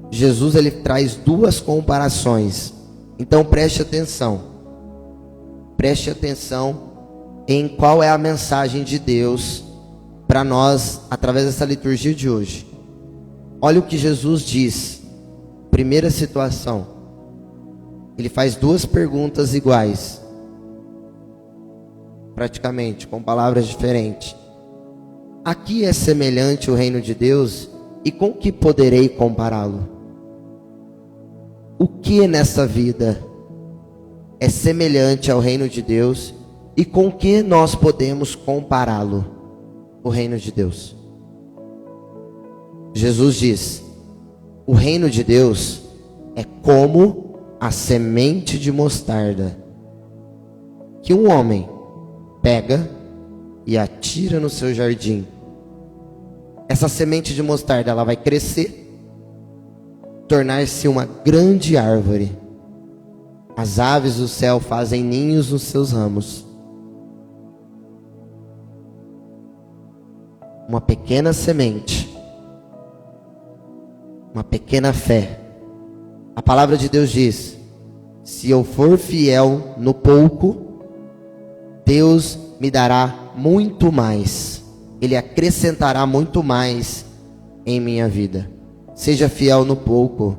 Jesus ele traz duas comparações. Então preste atenção. Preste atenção em qual é a mensagem de Deus para nós através dessa liturgia de hoje. Olha o que Jesus diz. Primeira situação. Ele faz duas perguntas iguais. Praticamente, com palavras diferentes. Aqui é semelhante o reino de Deus, e com que poderei compará-lo? O que nessa vida é semelhante ao reino de Deus, e com que nós podemos compará-lo? O reino de Deus. Jesus diz: o reino de Deus é como a semente de mostarda, que um homem pega e atira no seu jardim. Essa semente de mostarda, ela vai crescer, tornar-se uma grande árvore. As aves do céu fazem ninhos nos seus ramos. Uma pequena semente, uma pequena fé. A palavra de Deus diz: se eu for fiel no pouco, Deus me dará muito mais. Ele acrescentará muito mais em minha vida. Seja fiel no pouco.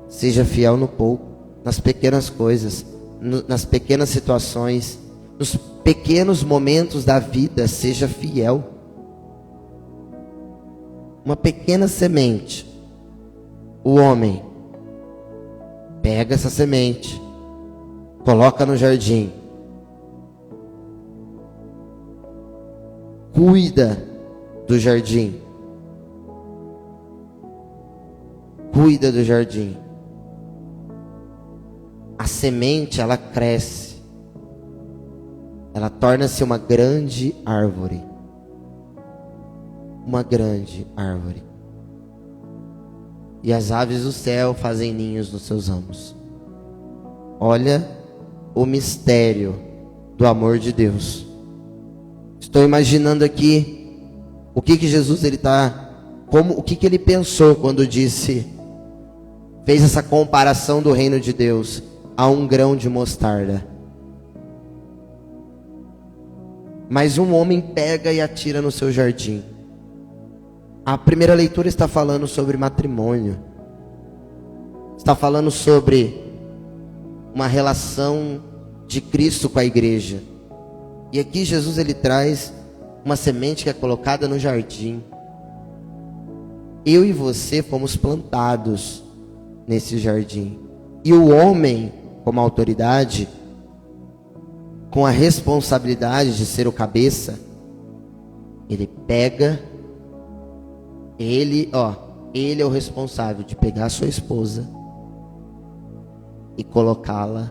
Seja fiel no pouco. Nas pequenas coisas, nas pequenas situações, nos pequenos momentos da vida, seja fiel. Uma pequena semente. O homem pega essa semente, coloca no jardim, cuida do jardim, cuida do jardim. A semente, ela cresce, ela torna-se uma grande árvore, uma grande árvore. E as aves do céu fazem ninhos nos seus ramos. Olha o mistério do amor de Deus. Estou imaginando aqui o que Jesus ele o que ele pensou quando fez essa comparação do reino de Deus a um grão de mostarda. Mas um homem pega e atira no seu jardim. A primeira leitura está falando sobre matrimônio. Está falando sobre uma relação de Cristo com a igreja. E aqui Jesus ele traz uma semente que é colocada no jardim. Eu e você fomos plantados nesse jardim. E o homem, como autoridade, com a responsabilidade de ser o cabeça, ele pega, ele é o responsável de pegar a sua esposa e colocá-la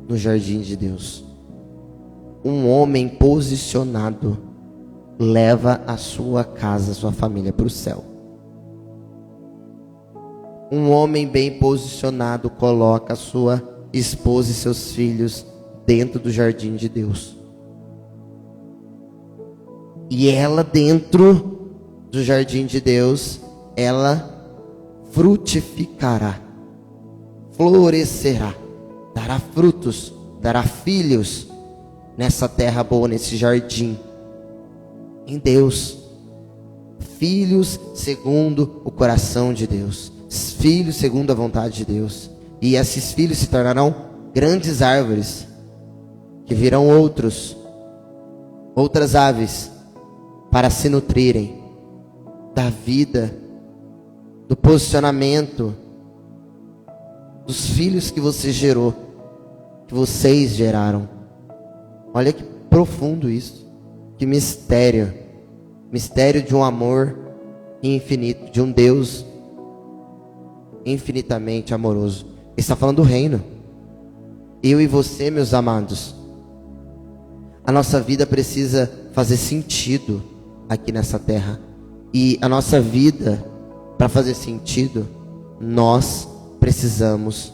no jardim de Deus. Um homem posicionado leva a sua casa, a sua família para o céu. Um homem bem posicionado coloca a sua esposa e seus filhos dentro do jardim de Deus. E ela dentro do jardim de Deus, ela frutificará, florescerá, dará frutos, dará filhos nessa terra boa, nesse jardim, em Deus. Filhos segundo o coração de Deus, filhos segundo a vontade de Deus. E esses filhos se tornarão grandes árvores, que virão outras aves, para se nutrirem da vida, do posicionamento, dos filhos que você gerou, que vocês geraram. Olha que profundo isso. Que mistério. Mistério de um amor infinito, de um Deus infinitamente amoroso. Ele está falando do reino. Eu e você, meus amados, a nossa vida precisa fazer sentido aqui nessa terra. E a nossa vida, para fazer sentido, nós precisamos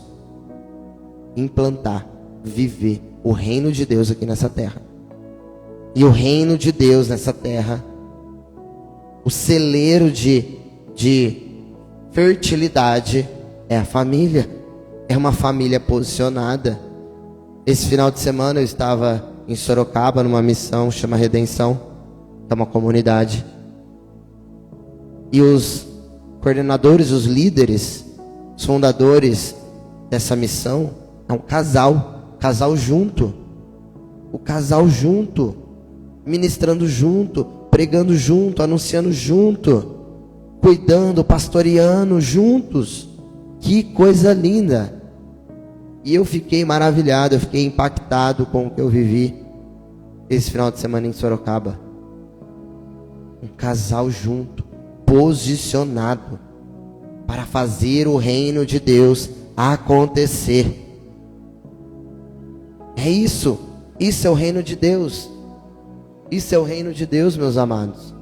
implantar, viver o reino de Deus aqui nessa terra. E o reino de Deus nessa terra, o celeiro de fertilidade é a família. É uma família posicionada. Esse final de semana eu estava em Sorocaba numa missão, chama Redenção, que é uma comunidade. E os coordenadores, os líderes, os fundadores dessa missão é um casal junto. O casal junto, ministrando junto, pregando junto, anunciando junto, cuidando, pastoreando juntos. Que coisa linda! E eu fiquei maravilhado, eu fiquei impactado com o que eu vivi esse final de semana em Sorocaba. Um casal junto, posicionado para fazer o reino de Deus acontecer. É isso. Isso é o reino de Deus. Isso é o reino de Deus, meus amados.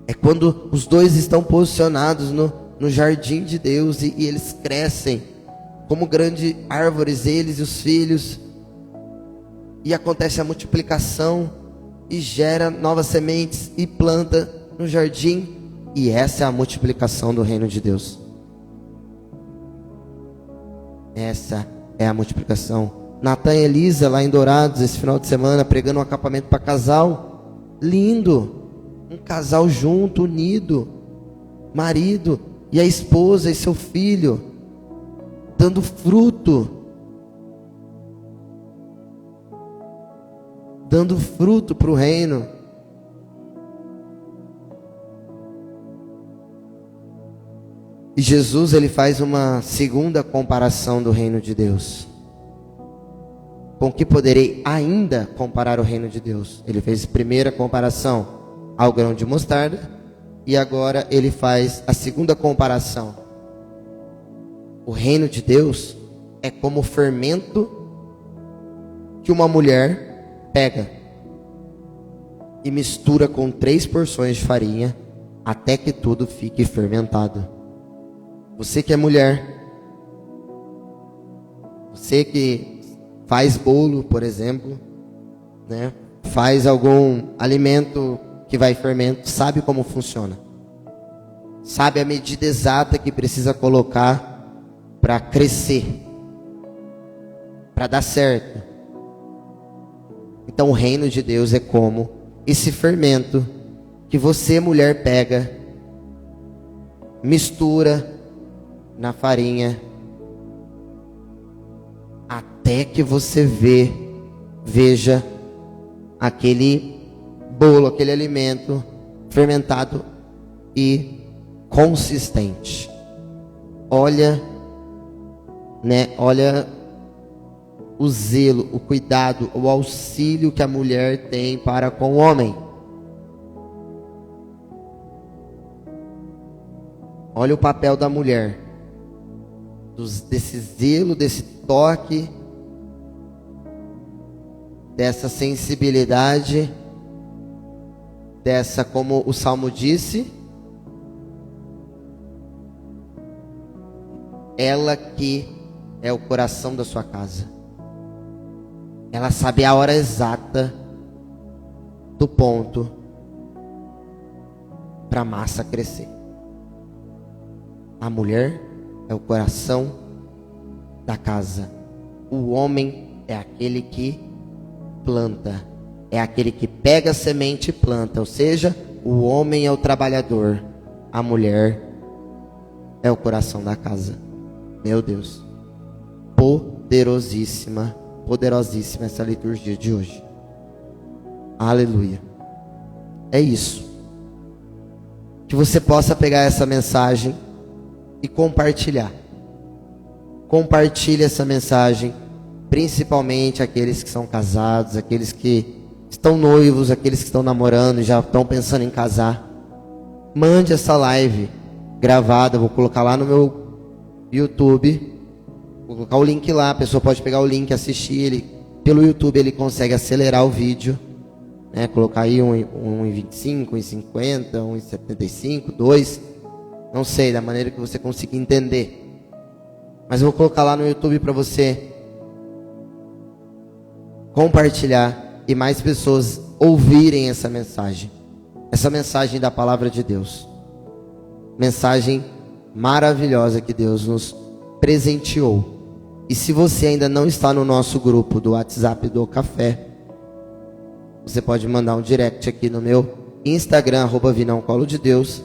É quando os dois estão posicionados no jardim de Deus e eles crescem como grandes árvores, eles e os filhos, e acontece a multiplicação e gera novas sementes e planta no jardim, e essa é a multiplicação do reino de Deus. Essa é a multiplicação. Natan e Elisa lá em Dourados esse final de semana pregando um acampamento para casal, lindo, um casal junto, unido, marido e a esposa e seu filho, dando fruto, para o reino. E Jesus, ele faz uma segunda comparação do reino de Deus. Com que poderei ainda comparar o reino de Deus? Ele fez a primeira comparação ao grão de mostarda, e agora ele faz a segunda comparação. O reino de Deus é como o fermento que uma mulher pega e mistura com 3 porções de farinha até que tudo fique fermentado. Você que é mulher, você que faz bolo, por exemplo, né? Faz algum alimento que vai fermento, sabe como funciona. Sabe a medida exata que precisa colocar para crescer, para dar certo. Então o reino de Deus é como esse fermento que você, mulher, pega, mistura na farinha, até que você veja aquele bolo, aquele alimento fermentado e consistente. Olha o zelo, o cuidado, o auxílio que a mulher tem para com o homem. Olha o papel da mulher, desse zelo, desse toque, dessa sensibilidade, dessa, como o Salmo disse, ela que é o coração da sua casa. Ela sabe a hora exata do ponto para a massa crescer. A mulher é o coração da casa. O homem é aquele que planta. É aquele que pega a semente e planta. Ou seja, o homem é o trabalhador. A mulher é o coração da casa. Meu Deus. Poderosíssima essa liturgia de hoje. Aleluia. É isso. Que você possa pegar essa mensagem e compartilhar. Compartilhe essa mensagem, principalmente aqueles que são casados, aqueles que estão noivos, aqueles que estão namorando e já estão pensando em casar, mande essa live gravada, vou colocar lá no meu YouTube, vou colocar o link lá, a pessoa pode pegar o link, assistir ele, pelo YouTube ele consegue acelerar o vídeo, né? Colocar aí 1,25, 1,50, 1,75, 2, não sei, da maneira que você conseguir entender. Mas eu vou colocar lá no YouTube para você compartilhar e mais pessoas ouvirem essa mensagem da palavra de Deus, mensagem maravilhosa que Deus nos presenteou. E se você ainda não está no nosso grupo do WhatsApp do Café, você pode mandar um direct aqui no meu Instagram, @vinãocolodedeus,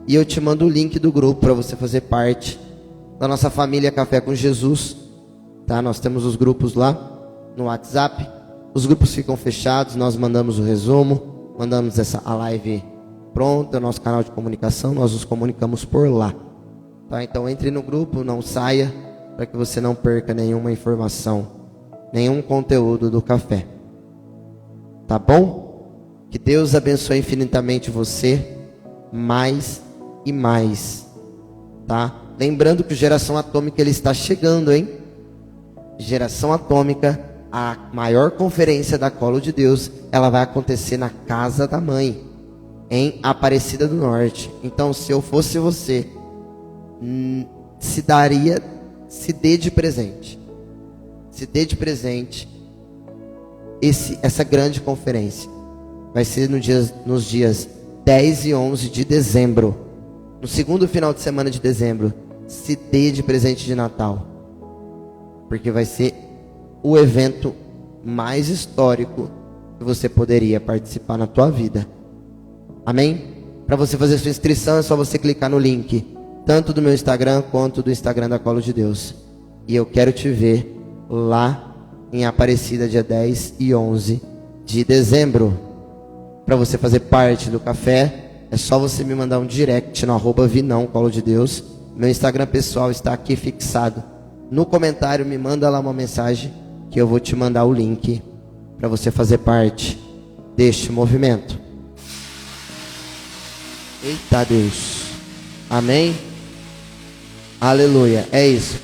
e eu te mando o link do grupo para você fazer parte da nossa família Café com Jesus, tá? Nós temos os grupos lá no WhatsApp, os grupos ficam fechados, nós mandamos o resumo, mandamos a live pronta, nosso canal de comunicação, nós nos comunicamos por lá, tá? Então entre no grupo, não saia, para que você não perca nenhuma informação, nenhum conteúdo do café, tá bom? Que Deus abençoe infinitamente você, mais e mais, tá? Lembrando que o Geração Atômica ele está chegando, hein? Geração Atômica, a maior conferência da Colo de Deus, ela vai acontecer na Casa da Mãe, em Aparecida do Norte. Então, se eu fosse você, se dê de presente. Se dê de presente essa grande conferência. Vai ser nos dias 10 e 11 de dezembro. No segundo final de semana de dezembro. Se dê de presente de Natal. Porque vai ser o evento mais histórico que você poderia participar na tua vida. Amém? Para você fazer sua inscrição é só você clicar no link, tanto do meu Instagram quanto do Instagram da Colo de Deus. E eu quero te ver lá em Aparecida, dia 10 e 11 de dezembro. Para você fazer parte do café, é só você me mandar um direct no @vinãocolodedeus. Meu Instagram pessoal está aqui fixado. No comentário me manda lá uma mensagem que eu vou te mandar o link para você fazer parte deste movimento. Eita Deus. Amém? Aleluia. É isso.